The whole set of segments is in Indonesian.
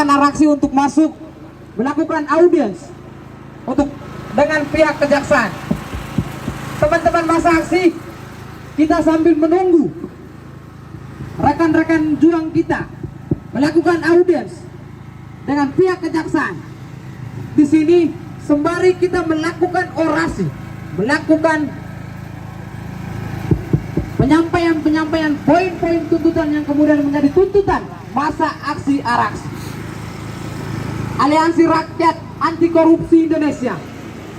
rekan Araksi untuk masuk melakukan audiens dengan pihak kejaksaan. Teman-teman masa aksi, kita sambil menunggu rekan-rekan juang kita melakukan audiens dengan pihak kejaksaan. Di sini sembari kita melakukan orasi, melakukan penyampaian poin-poin tuntutan yang kemudian menjadi tuntutan masa aksi Araksi. Aliansi Rakyat Anti Korupsi Indonesia,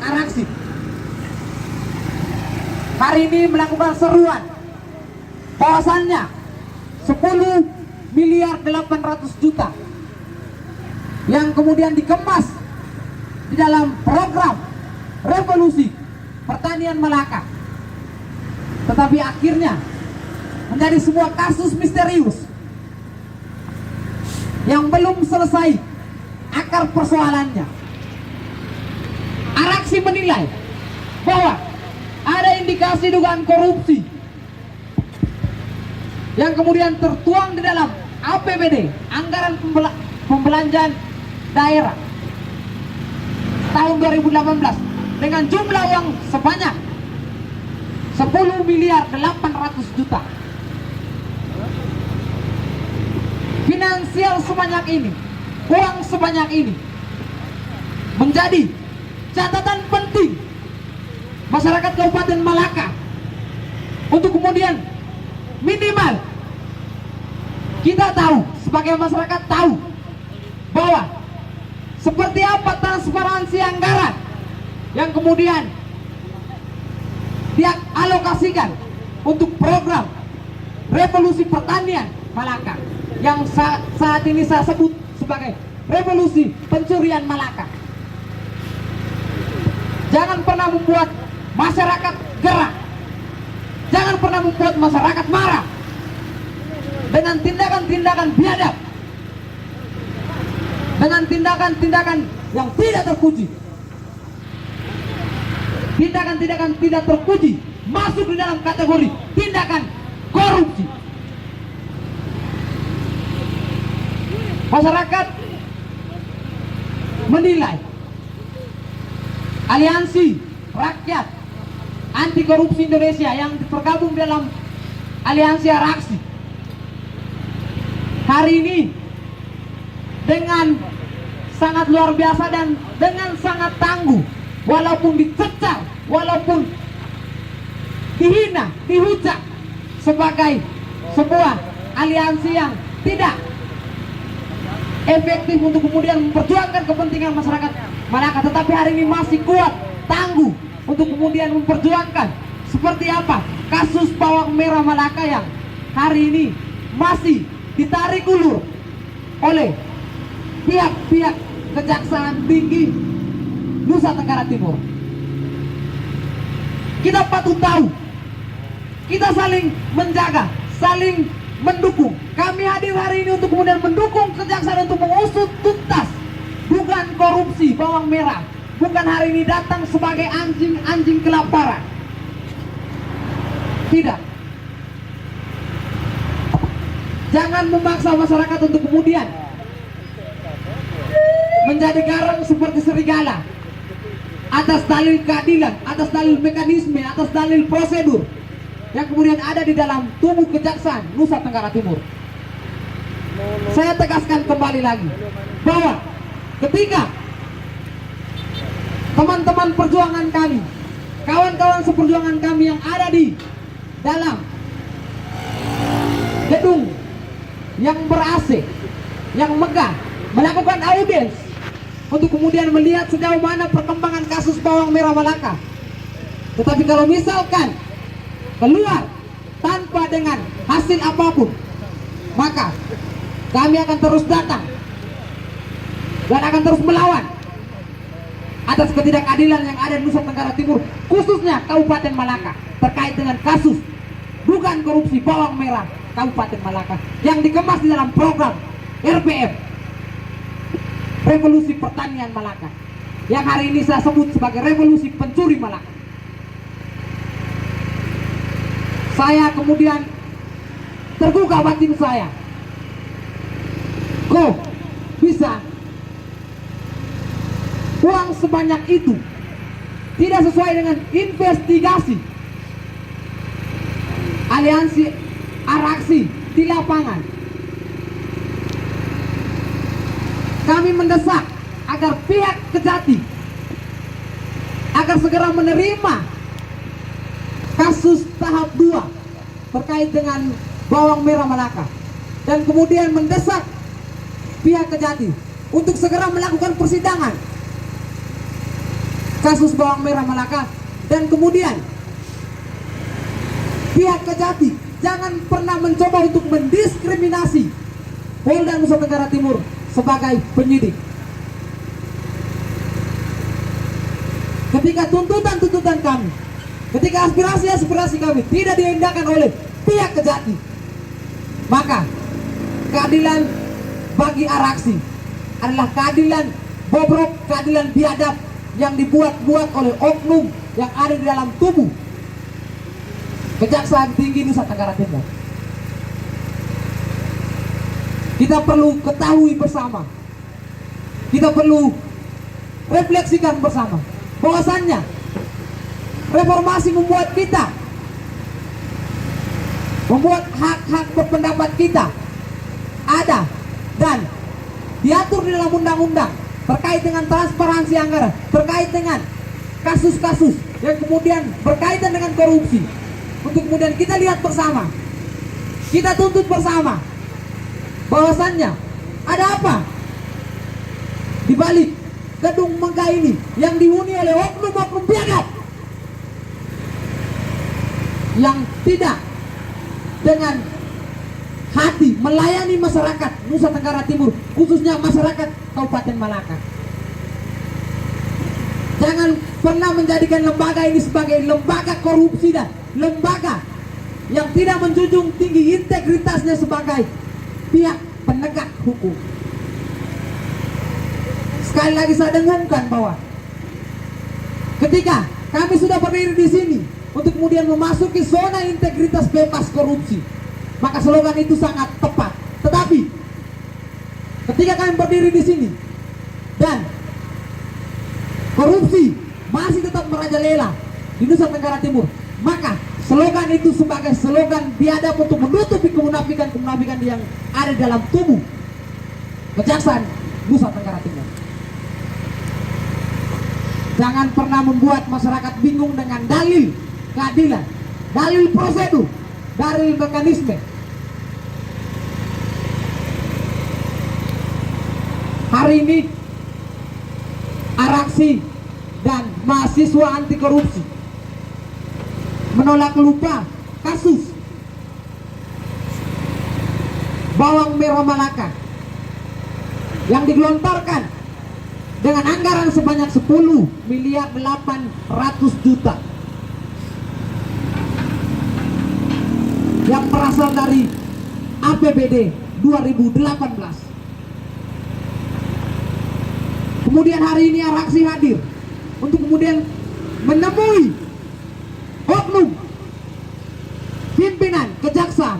Araksi, hari ini melakukan seruan bahwasannya 10 miliar 800 juta yang kemudian dikemas di dalam program revolusi pertanian Malaka, tetapi akhirnya menjadi sebuah kasus misterius yang belum selesai akar persoalannya. Araksi menilai bahwa ada indikasi dugaan korupsi yang kemudian tertuang di dalam APBD, anggaran pembelanjaan daerah tahun 2018 dengan jumlah uang sebanyak 10 miliar 800 juta. Finansial sebanyak ini, uang sebanyak ini menjadi catatan penting masyarakat Kabupaten Malaka untuk kemudian minimal kita tahu, sebagai masyarakat tahu bahwa seperti apa transparansi anggaran yang kemudian dialokasikan untuk program revolusi pertanian Malaka yang saat ini saya sebut sebagai revolusi pencurian Malaka. Jangan pernah membuat masyarakat gerah, jangan pernah membuat masyarakat marah dengan tindakan-tindakan biadab, dengan tindakan-tindakan yang tidak terpuji. Tindakan-tindakan tidak terpuji masuk di dalam kategori tindakan korupsi. Masyarakat menilai Aliansi Rakyat Anti Korupsi Indonesia yang tergabung dalam Aliansi Araksi hari ini dengan sangat luar biasa dan dengan sangat tangguh, walaupun dicecar, walaupun dihina, dihujat sebagai sebuah aliansi yang tidak efektif untuk kemudian memperjuangkan kepentingan masyarakat Malaka, tetapi hari ini masih kuat, tangguh untuk kemudian memperjuangkan seperti apa kasus bawang merah Malaka yang hari ini masih ditarik ulur oleh pihak-pihak Kejaksaan Tinggi Nusa Tenggara Timur. Kita patut tahu, kita saling menjaga, saling mendukung. Kami hadir hari ini untuk kemudian mendukung kejaksaan untuk mengusut tuntas dugaan korupsi bawang merah. Bukan hari ini datang sebagai anjing kelaparan. Tidak. Jangan memaksa masyarakat untuk kemudian menjadi garang seperti serigala atas dalil keadilan, atas dalil mekanisme, atas dalil prosedur yang kemudian ada di dalam tubuh Kejaksaan Nusa Tenggara Timur. Saya tegaskan kembali lagi bahwa ketika teman-teman perjuangan kami, kawan-kawan seperjuangan kami yang ada di dalam gedung yang ber-AC, yang megah, melakukan audiens untuk kemudian melihat sejauh mana perkembangan kasus bawang merah Malaka. Tetapi kalau misalkan keluar tanpa dengan hasil apapun, maka kami akan terus datang dan akan terus melawan atas ketidakadilan yang ada di Nusa Tenggara Timur, khususnya Kabupaten Malaka, terkait dengan kasus dugaan korupsi bawang merah Kabupaten Malaka yang dikemas di dalam program RPM, Revolusi Pertanian Malaka, yang hari ini saya sebut sebagai revolusi pencuri Malaka. Saya kemudian tergugah batin saya, kok bisa sebanyak itu tidak sesuai dengan investigasi aliansi Araksi di lapangan. Kami mendesak agar pihak Kejati agar segera menerima kasus tahap 2 terkait dengan bawang merah Malaka, dan kemudian mendesak pihak Kejati untuk segera melakukan persidangan kasus bawang merah Malaka, dan kemudian pihak Kejati jangan pernah mencoba untuk mendiskriminasi Polda Nusa Tenggara Timur sebagai penyidik. Ketika tuntutan-tuntutan kami, ketika aspirasi-aspirasi kami tidak diindahkan oleh pihak Kejati, maka keadilan bagi Araksi adalah keadilan bobrok, keadilan biadab yang dibuat-buat oleh oknum yang ada di dalam tubuh Kejaksaan Tinggi Nusa Tenggara Timur. Kita perlu ketahui bersama, kita perlu refleksikan bersama bahwasannya reformasi membuat hak-hak berpendapat kita ada dan diatur di dalam undang-undang terkait dengan transparansi anggaran, terkait dengan kasus-kasus yang kemudian berkaitan dengan korupsi. Untuk kemudian kita lihat bersama, kita tuntut bersama bahwasannya ada apa di balik gedung megah ini yang dihuni oleh oknum-oknum biadab yang tidak dengan hati melayani masyarakat Nusa Tenggara Timur, khususnya masyarakat Kabupaten Malaka. Jangan pernah menjadikan lembaga ini sebagai lembaga korupsi dan lembaga yang tidak menjunjung tinggi integritasnya sebagai pihak penegak hukum. Sekali lagi saya dengungkan bahwa ketika kami sudah berdiri di sini untuk kemudian memasuki zona integritas bebas korupsi, maka slogan itu sangat tepat. Tetapi ketika kami berdiri di sini dan korupsi masih tetap merajalela di Nusa Tenggara Timur, maka slogan itu sebagai slogan biadab untuk menutupi kemunafikan-kemunafikan yang ada dalam tubuh Kejaksaan Nusa Tenggara Timur. Jangan pernah membuat masyarakat bingung dengan dalil keadilan, dalil prosedur, dalil mekanisme. Hari ini Araksi dan mahasiswa anti korupsi menolak lupa kasus bawang merah Malaka yang digelontorkan dengan anggaran sebanyak 10 miliar 800 juta yang berasal dari APBD 2018. Kemudian hari ini Araksi hadir untuk kemudian menemui oknum pimpinan kejaksaan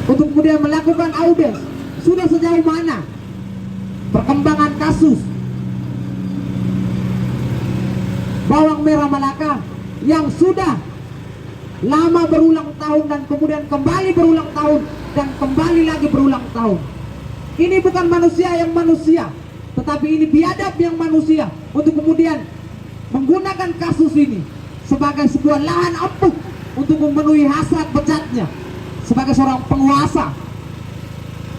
untuk kemudian melakukan audiens. Sudah sejauh mana perkembangan kasus bawang merah Malaka yang sudah lama berulang tahun dan kemudian kembali berulang tahun dan kembali lagi berulang tahun. Ini bukan manusia yang manusia, tetapi ini biadab yang manusia untuk kemudian menggunakan kasus ini sebagai sebuah lahan empuk untuk memenuhi hasrat bejatnya sebagai seorang penguasa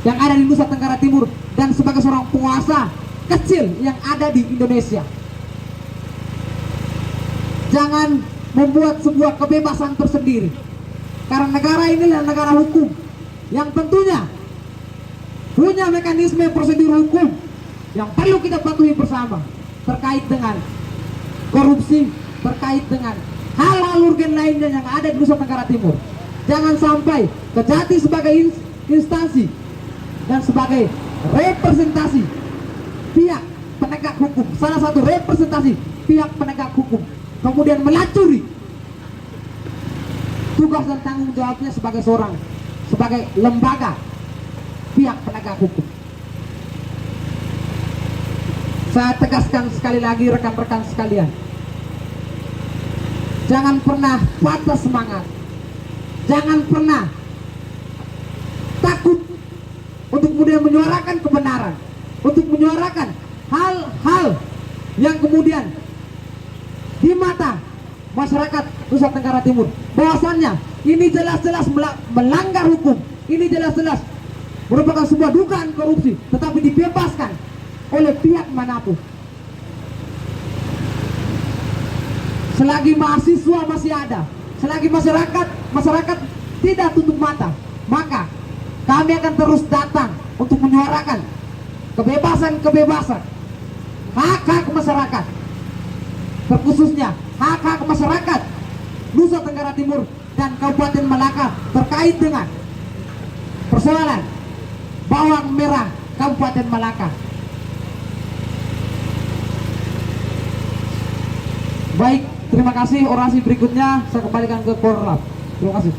yang ada di Nusa Tenggara Timur dan sebagai seorang penguasa kecil yang ada di Indonesia. Jangan membuat sebuah kebebasan tersendiri, karena negara ini adalah negara hukum yang tentunya punya mekanisme prosedur hukum yang perlu kita patuhi bersama terkait dengan korupsi, terkait dengan hal-hal urgen lainnya yang ada di Nusa Tenggara Timur. Jangan sampai Kejati sebagai instansi dan sebagai representasi pihak penegak hukum, salah satu representasi pihak penegak hukum, kemudian melacuri tugas dan tanggung jawabnya sebagai lembaga pihak penegak hukum. Saya tegaskan sekali lagi rekan-rekan sekalian, jangan pernah patah semangat, jangan pernah takut untuk kemudian menyuarakan kebenaran, untuk menyuarakan hal-hal yang kemudian di mata masyarakat Nusa Tenggara Timur bahwasannya ini jelas-jelas melanggar hukum, ini jelas-jelas merupakan sebuah dugaan korupsi, tetapi dibebaskan oleh pihak manapun. Selagi mahasiswa masih ada, selagi masyarakat tidak tutup mata, maka kami akan terus datang untuk menyuarakan kebebasan, hak-hak masyarakat, terkhususnya hak-hak masyarakat Nusa Tenggara Timur dan Kabupaten Malaka terkait dengan persoalan bawang merah Kabupaten Malaka. Baik, terima kasih. Orasi berikutnya saya kembalikan ke Korlap. Terima kasih.